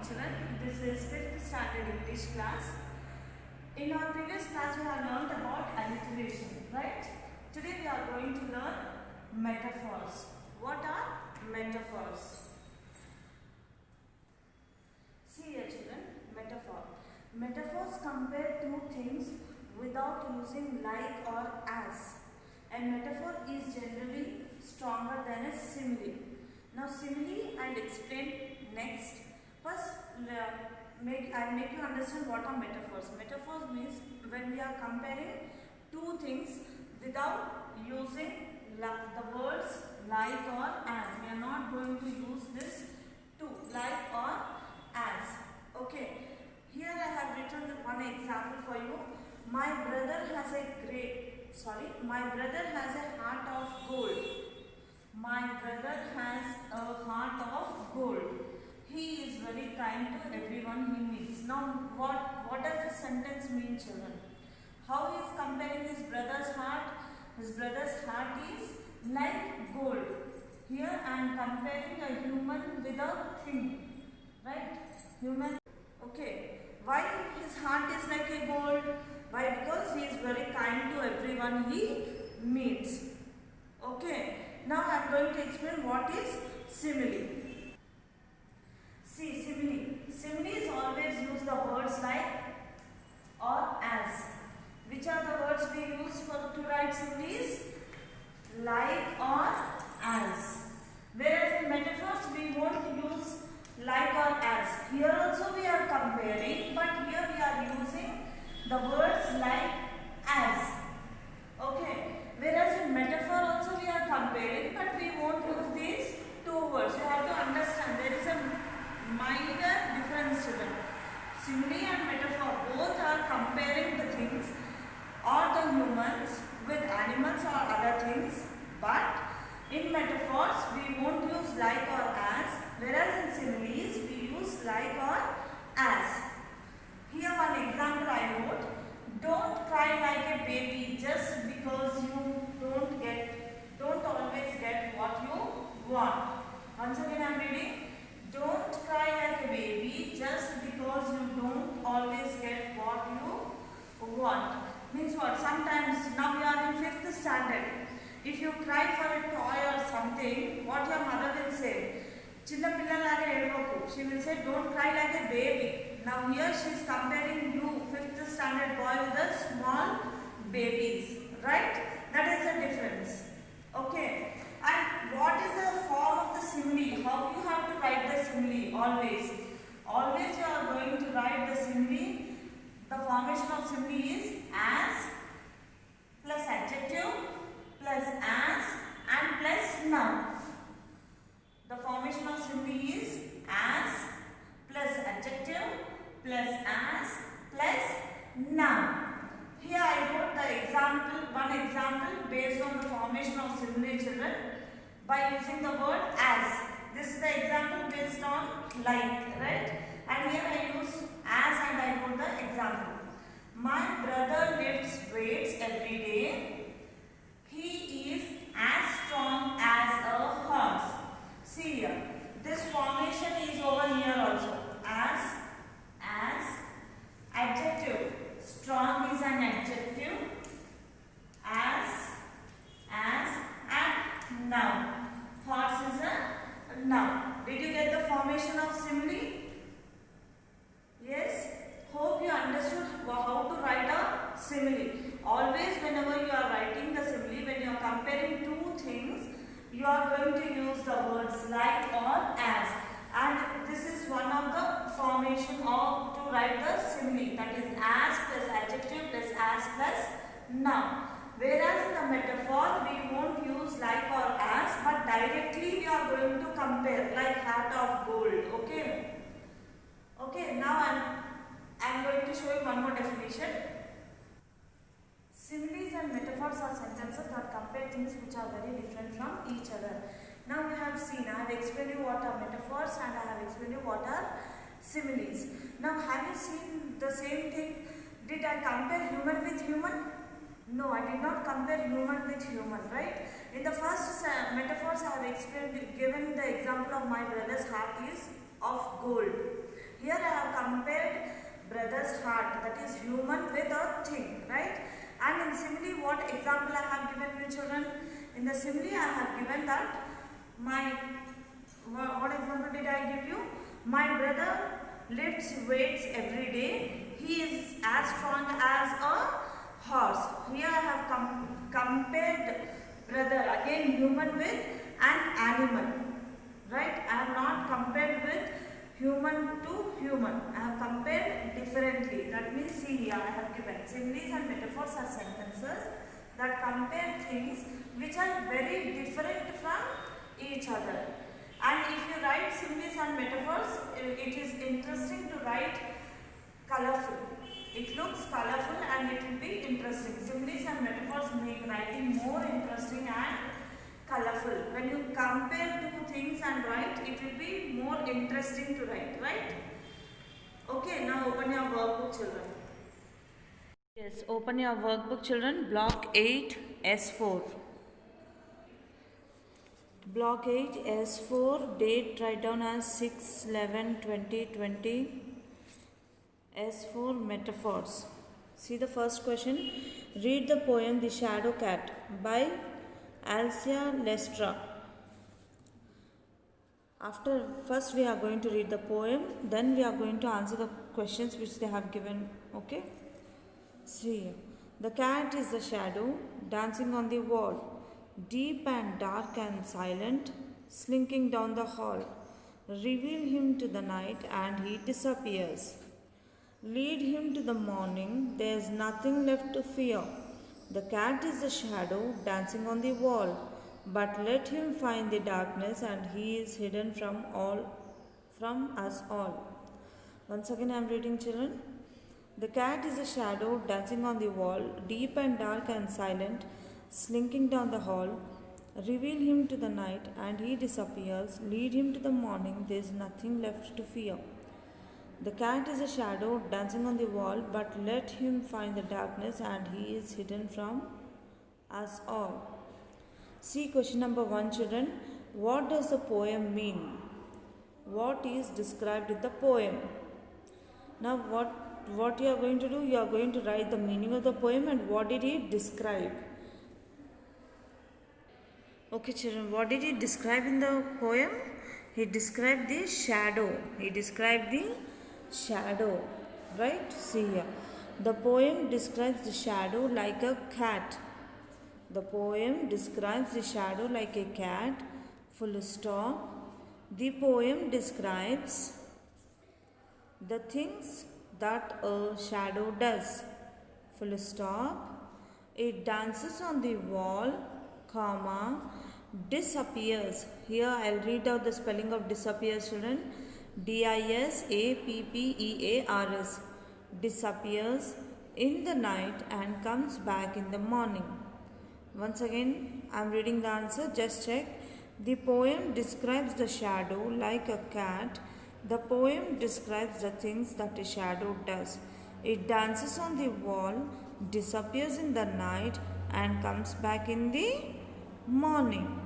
children. This is 5th standard English class. In our previous class we have learned about alliteration, right? Today we are going to learn metaphors. What are metaphors? See here children, metaphor. Metaphors compare two things without using like or as. And metaphor is generally stronger than a simile. Now simile I will explain next. First I'll make you understand what are metaphors. Metaphors means when we are comparing two things without using the words like or as. We are not going to use this to like or as. Okay. Here I have written one example for you. My brother has a heart of gold. My brother has a heart of gold. He is very kind to everyone he meets. Now what does this sentence mean, children? How he is comparing his brother's heart? His brother's heart is like gold. Here I am comparing a human with a thing. Right? Human. Okay. Why his heart is like a gold? Why? Because he is very kind to everyone he meets. Okay. Now I am going to explain what is simile. See, simile. Similes always use the words like or as. Which are the words we use to write similes? Like or as. Whereas in metaphors we won't use like or as. Here also we are comparing, but here we are using the words like as. Okay. Whereas in metaphor also we are comparing, but we won't use these two words. You have to understand there is a minor difference to them. Simile and metaphor both are comparing the things or the humans with animals or other things, but in metaphors we won't use like or as, whereas in similes we use like or as. Here one example I wrote. Don't cry like a baby just because you don't always get what you want. Once again I am reading. Don't cry like a baby just because you don't always get what you want. Means what? Sometimes, now we are in 5th standard. If you cry for a toy or something, what your mother will say? Chinna pillalaga edvaku. She will say, don't cry like a baby. Now here she is comparing you, 5th standard boy, with the small babies. Right? That is the difference. Okay. And what is the form of the simile? How you have to write the simile? Always. Always you are going to write the simile. The formation of simile is as plus adjective plus as and plus noun. The formation of simile is as plus adjective plus as plus noun. Here I wrote one example based on the formation of simile, children, by using the word as. This is the example based on like, right? And here I use as and I wrote the example. My brother lifts weights every day. He is as strong as a horse. See here, this formation is over here also. As, adjective. Strong is an adjective. As, and noun. Horse is a noun. Did you get the formation of simile? Yes? Hope you understood how to write a simile. Always whenever you are writing the simile, when you are comparing two things, you are going to use the words like or as. And this is one of the formation of to write the simile, that is as plus adjective plus as plus noun. Whereas in the metaphor we won't use like or as, but directly we are going to compare, like heart of gold. Okay. Okay. Now I am going to show you one more definition. Similes and metaphors are sentences that compare things which are very different from each other. Now we have seen, I have explained you what are metaphors and I have explained you what are similes. Now have you seen the same thing? Did I compare human with human? No, I did not compare human with human, right? In the first metaphors I have given the example of my brother's heart is of gold. brother's heart, that is human with a thing, right? And in simile, what example I have given you children? In the simile I have given that what example did I give you? My brother lifts weights every day. He is as strong as a horse. Here I have compared brother, again human with an animal, right? I have not compared with human to human. I have compared differently. That means see here I have given similes and metaphors are sentences that compare things which are very different from each other. And if you write similes and metaphors, it is interesting to write colorful. It looks colorful and it will be interesting. Similes and metaphors make writing more interesting and colorful. When you compare two things and write, it will be more interesting to write, right? Okay, now open your workbook children. Yes, open your workbook children. Block 8, S4. Block 8, S4, date write down as 6/11/2020. S4, metaphors. See the first question. Read the poem The Shadow Cat by Alcia Lestra. First we are going to read the poem, then we are going to answer the questions which they have given. Okay? See, the cat is the shadow dancing on the wall, deep and dark and silent, slinking down the hall. Reveal him to the night and he disappears. Lead him to the morning, there is nothing left to fear. The cat is the shadow dancing on the wall, but let him find the darkness and he is hidden from us all. Once again I am reading children. The cat is a shadow dancing on the wall, deep and dark and silent, slinking down the hall. Reveal him to the night and he disappears. Lead him to the morning, there is nothing left to fear. The cat is a shadow dancing on the wall, but let him find the darkness and he is hidden from us all. See question number 1 children. What does the poem mean? What is described in the poem? Now what you are going to do? You are going to write the meaning of the poem and what did he describe. Okay children, what did he describe in the poem? He described the shadow. Right? See here. The poem describes the shadow like a cat. Full stop. The poem describes the things that a shadow does. Full stop. It dances on the wall, comma, disappears. Here I will read out the spelling of disappears children. DISAPPEARS. Disappears in the night and comes back in the morning. Once again I am reading the answer, just check. The poem describes the shadow like a cat. The poem describes the things that a shadow does. It dances on the wall, disappears in the night and comes back in the morning.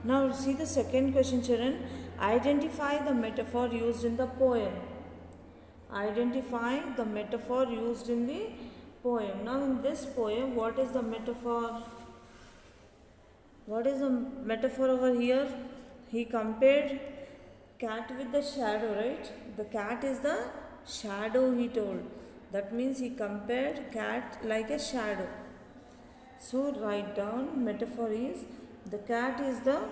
Now see the second question children. Identify the metaphor used in the poem. Now in this poem, what is the metaphor? What is the metaphor over here? He compared cat with the shadow, right? The cat is the shadow, he told. That means he compared cat like a shadow. So write down metaphor is the cat is the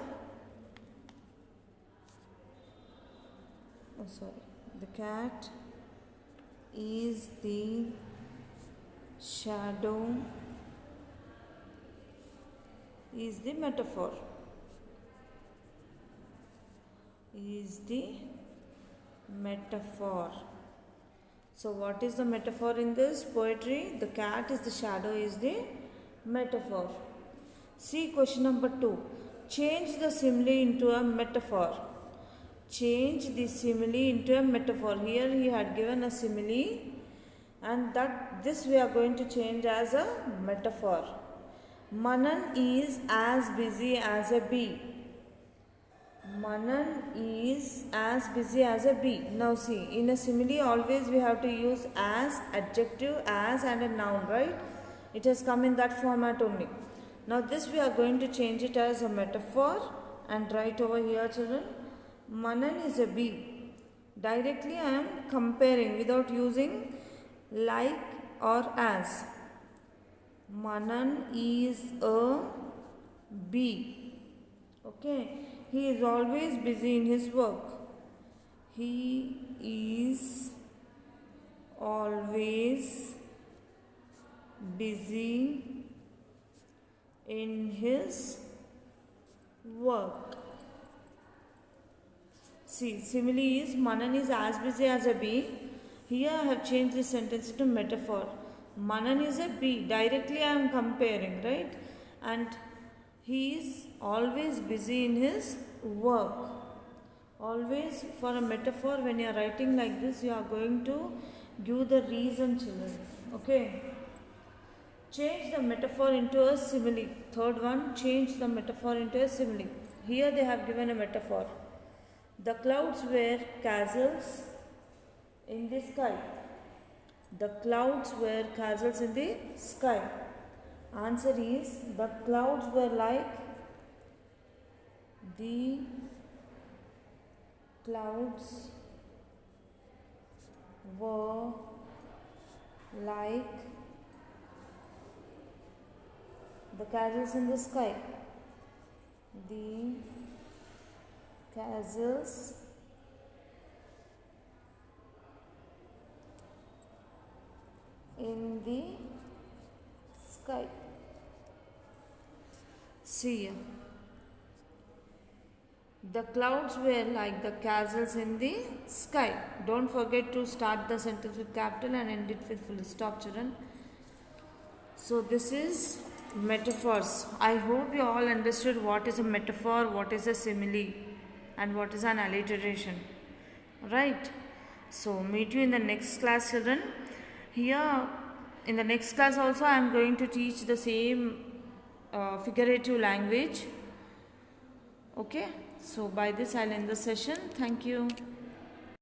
the cat is the shadow is the metaphor. So what is the metaphor in this poetry? The cat is the shadow is the metaphor. See question number 2. Change the simile into a metaphor. Here he had given a simile and this we are going to change as a metaphor. Manan is as busy as a bee. Manan is as busy as a bee. Now see, in a simile always we have to use as, adjective, as and a noun, right? It has come in that format only. Now this we are going to change it as a metaphor and write over here, children. Manan is a bee. Directly I am comparing without using like or as. Manan is a bee. Okay. He is always busy in his work. He is always busy in his work. See, simile is Manan is as busy as a bee. Here I have changed this sentence into metaphor. Manan is a bee. Directly I am comparing, right? And he is always busy in his work. Always, for a metaphor, when you are writing like this, you are going to give the reason, children. Okay. Change the metaphor into a simile. Third one, change the metaphor into a simile. Here they have given a metaphor. The clouds were castles in the sky. The clouds were castles in the sky. Answer is, the clouds were like the clouds were like the castles in the sky. The castles in the sky. See, the clouds were like the castles in the sky. Don't forget to start the sentence with capital and end it with full stop, children. So this is metaphors. I hope you all understood what is a metaphor, what is a simile, and what is an alliteration. Right? So meet you in the next class, children. Here in the next class also I am going to teach the same figurative language. Okay, so by this I'll end the session. Thank you.